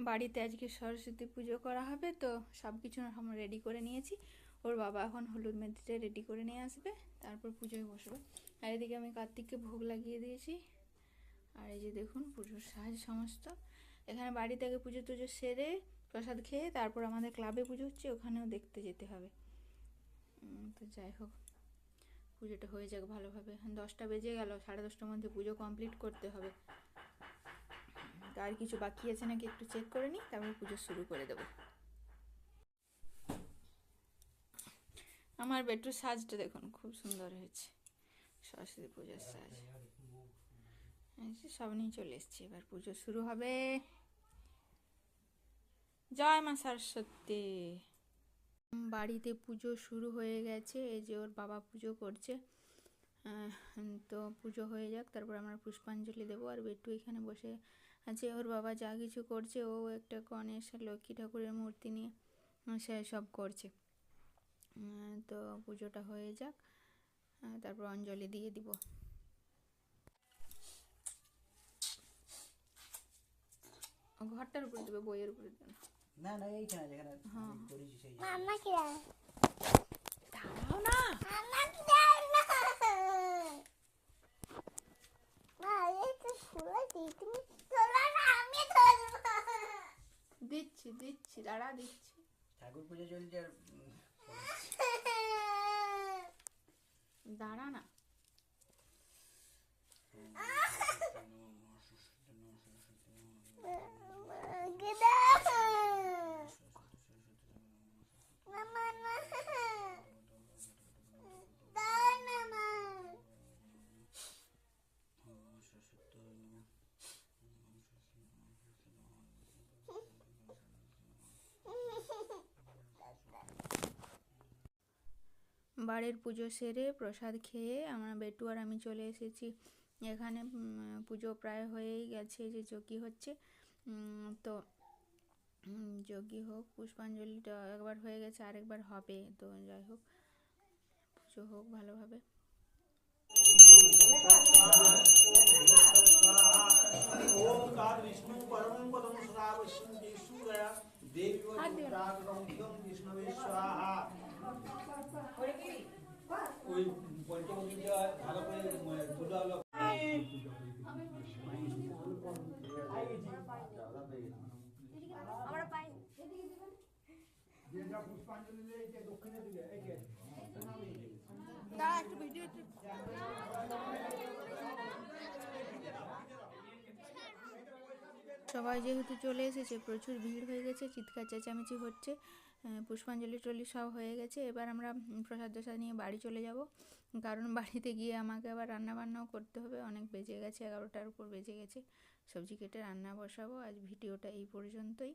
বাড়িতে আজকে সরস্বতী পুজো করা হবে, তো সব কিছু আমরা রেডি করে নিয়েছি। ওর বাবা এখন হলুদ মেহেদিটা রেডি করে নিয়ে আসবে, তারপর পুজোয় বসবে। আর এদিকে আমি কার্তিককে ভোগ লাগিয়ে দিয়েছি। আর এই যে দেখুন পুজোর সাজ সমস্ত। এখানে বাড়ি থেকে পুজো টুজো সেরে প্রসাদ খেয়ে তারপর আমাদের ক্লাবে পুজো হচ্ছে, ওখানেও দেখতে যেতে হবে। তো যাই হোক, পুজোটা হয়ে যাক ভালোভাবে। 10টা বেজে গেল, 10:30টার মধ্যে পুজো কমপ্লিট করতে হবে। আর কিছু বাকি আছে নাকি একটু চেক করে নিই, তারপর পুজো শুরু করে দেবো। আমার বেডরুম সাজটা দেখুন খুব সুন্দর হয়েছে, সরস্বতী পুজোর সাজ। সব নিয়ে চলে এসছি, এবার পুজো শুরু হবে। জয় মা সরস্বতী। বাড়িতে পুজো শুরু হয়ে গেছে, এই যে ওর বাবা পুজো করছে। তো পুজো হয়ে যাক, তারপর আমরা পুষ্পাঞ্জলি দেবো। আর বেটু এখানে বসে আছে, ওর বাবা যা কিছু করছে, ও একটা গণেশ আর লক্ষ্মী ঠাকুরের মূর্তি নিয়ে সে সব করছে। তো পুজোটা হয়ে যাক, তারপর অঞ্জলি দিয়ে দিব। ঘরটার উপরে দেবে, বইয়ের উপরে দেবে না। না এইখানে যেখানে করেছি সেই মাম্মা কি দাঁড়াও না, মাম্মা কি না এই তো ফুলে দিই, তুমি তোলা না আমি ধরব। দিচ্ছি দাঁড়া দিচ্ছি। ঠাকুর পুজো চলছে আর দাঁড়া না। বাড়ির পুজো সেরে প্রসাদ খেয়ে আমরা বেটু আর আমি চলে এসেছি এখানে। পুজো প্রায় হয়েই গেছে, যে যজ্ঞ হচ্ছে। তো যজ্ঞ হোক, পুষ্পাঞ্জলিটা একবার হয়ে গেছে, আরেকবার হবে। তো যাই হোক, পুজো হোক ভালোভাবে। সবাই যেহেতু চলে এসেছে, প্রচুর ভিড় হয়ে গেছে, চিৎকার চেঁচামেচি হচ্ছে। পুষ্পাঞ্জলি টলি সব হয়ে গেছে। এবার আমরা প্রসাদ টসাদ নিয়ে বাড়ি চলে যাব, কারণ বাড়িতে গিয়ে আমাকে আবার রান্নাবান্নাও করতে হবে। অনেক বেজে গেছে, 11টার উপর বেজে গেছে। সবজি কেটে রান্না বসাবো। আজ ভিডিওটা এই পর্যন্তই।